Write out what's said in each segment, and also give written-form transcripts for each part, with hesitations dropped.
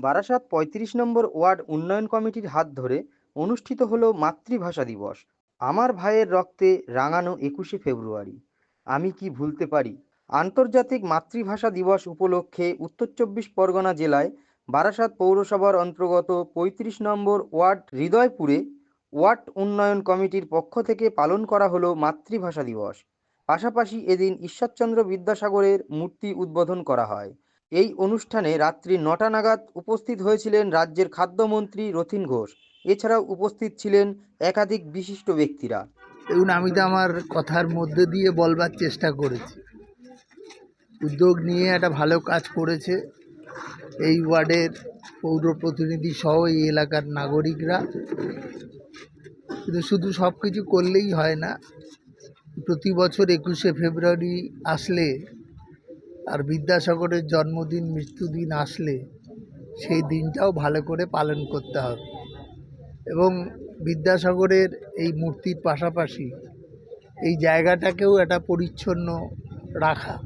বারাসাত ৩৫ নম্বর word উন্নয়ন কমিটির হাত ধরে অনুষ্ঠিত হলো মাতৃভাষা দিবস। আমার ভাইয়ের রক্তে রাঙানো ২১শে ফেব্রুয়ারি, আমি কি ভুলতে পারি। আন্তর্জাতিক মাতৃভাষা দিবস উপলক্ষে উত্তর ২৪ পরগনা জেলায় বারাসাত পৌরসভার অন্তর্গত ৩৫ নম্বর ওয়ার্ড হৃদয়পুরে ওয়ার্ড উন্নয়ন কমিটির পক্ষ থেকে পালন করা হলো মাতৃভাষা দিবস। পাশাপাশি এদিন ঈশ্বরচন্দ্র বিদ্যাসাগরের মূর্তি উদ্বোধন করা হয়। এই অনুষ্ঠানে রাত্রি ৯টা নাগাদ উপস্থিত হয়েছিলেন রাজ্যের খাদ্যমন্ত্রী রথীন ঘোষ। এছাড়াও উপস্থিত ছিলেন একাধিক বিশিষ্ট ব্যক্তিরা। দেখুন, আমি তো আমার কথার মধ্যে দিয়ে বলবার চেষ্টা করেছি, উদ্যোগ নিয়ে একটা ভালো কাজ করেছে এই ওয়ার্ডের পৌর প্রতিনিধি সহ এই এলাকার নাগরিকরা। কিন্তু শুধু সব কিছু করলেই হয় না, প্রতি বছর ২১শে ফেব্রুয়ারি আসলে আর বিদ্যাসাগরের জন্মদিন মৃত্যুদিন আসলে সেই দিনটাও ভালো করে পালন করতে হবে এবং বিদ্যাসাগরের এই মূর্তির পাশাপাশি এই জায়গাটাকেও একটা পরিচ্ছন্ন রাখা।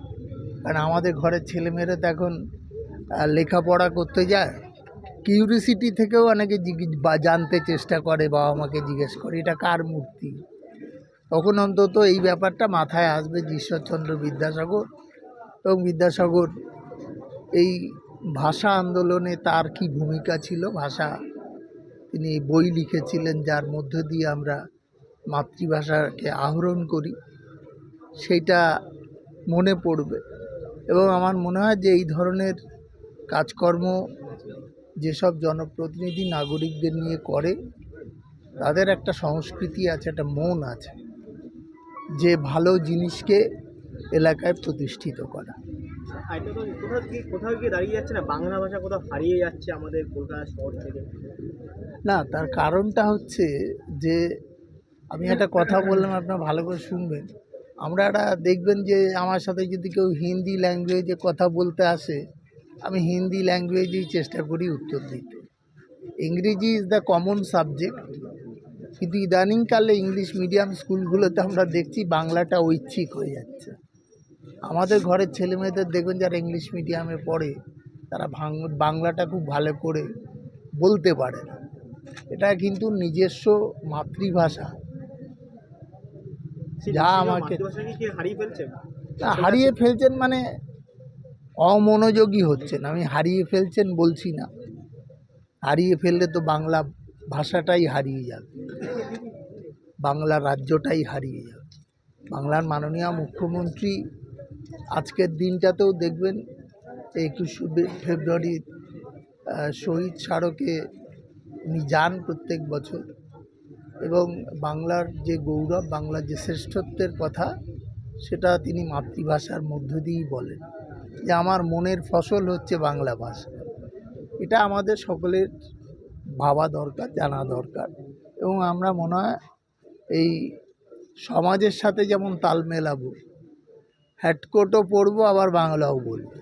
কারণ আমাদের ঘরের ছেলেমেয়েরা তো এখন লেখাপড়া করতে যায়, কিউরিসিটি থেকেও অনেকে জানতে চেষ্টা করে, বাবা মাকে জিজ্ঞেস করে এটা কার মূর্তি। তখন অন্তত এই ব্যাপারটা মাথায় আসবে যে ঈশ্বরচন্দ্র বিদ্যাসাগর এবং বিদ্যাসাগর এই ভাষা আন্দোলনে তার কি ভূমিকা ছিল। তিনি বই লিখেছিলেন যার মধ্য দিয়ে আমরা মাতৃভাষাকে আহরণ করি, সেইটা মনে পড়বে। এবং আমার মনে হয় যে এই ধরনের কাজকর্ম যেসব জনপ্রতিনিধি নাগরিকদের নিয়ে করে, তাদের একটা সংস্কৃতি আছে, একটা মন আছে যে ভালো জিনিসকে এলাকায় প্রতিষ্ঠিত করা। কোথাও গিয়ে দাঁড়িয়ে যাচ্ছে না, বাংলা ভাষা কোথাও হারিয়ে যাচ্ছে আমাদের কলকাতা শহর থেকে। না, তার কারণটা হচ্ছে যে আমি একটা কথা বললাম, আপনারা ভালো করে শুনবেন। আমরা দেখবেন যে আমার সাথে যদি কেউ হিন্দি ল্যাঙ্গুয়েজে কথা বলতে আসে, আমি হিন্দি ল্যাঙ্গুয়েজেই চেষ্টা করি উত্তর দিতে। ইংরেজি ইজ দ্য কমন সাবজেক্ট, কিন্তু ইদানিংকালে ইংলিশ মিডিয়াম স্কুলগুলোতে আমরা দেখছি বাংলাটা ঐচ্ছিক হয়ে যাচ্ছে। আমাদের ঘরের ছেলেমেয়েদের দেখবেন যারা ইংলিশ মিডিয়ামে পড়ে, তারা বাংলাটা খুব ভালো করে বলতে পারে না। এটা কিন্তু নিজস্ব মাতৃভাষা, যা আমাকে হারিয়ে ফেলছেন, মানে অমনোযোগী হচ্ছেন। আমি হারিয়ে ফেলছেন বলছি না, হারিয়ে ফেললে তো বাংলা ভাষাটাই হারিয়ে যাবে, বাংলা রাজ্যটাই হারিয়ে যাবে। বাংলার মাননীয় মুখ্যমন্ত্রী আজকের দিনটাতেও দেখবেন ২১শে ফেব্রুয়ারি শহীদ স্মারকে উনি যান প্রত্যেক বছর এবং বাংলার যে গৌরব, বাংলার যে শ্রেষ্ঠত্বের কথা, সেটা তিনি মাতৃভাষার মধ্য দিয়েই বলেন যে আমার মনের ফসল হচ্ছে বাংলা ভাষা। এটা আমাদের সকলের ভাবা দরকার, জানা দরকার। এবং আমরা মনে হয় এই সমাজের সাথে যেমন তাল মেলাবো, হ্যাটকোটও পড়বো, আবার বাংলাও বলবো।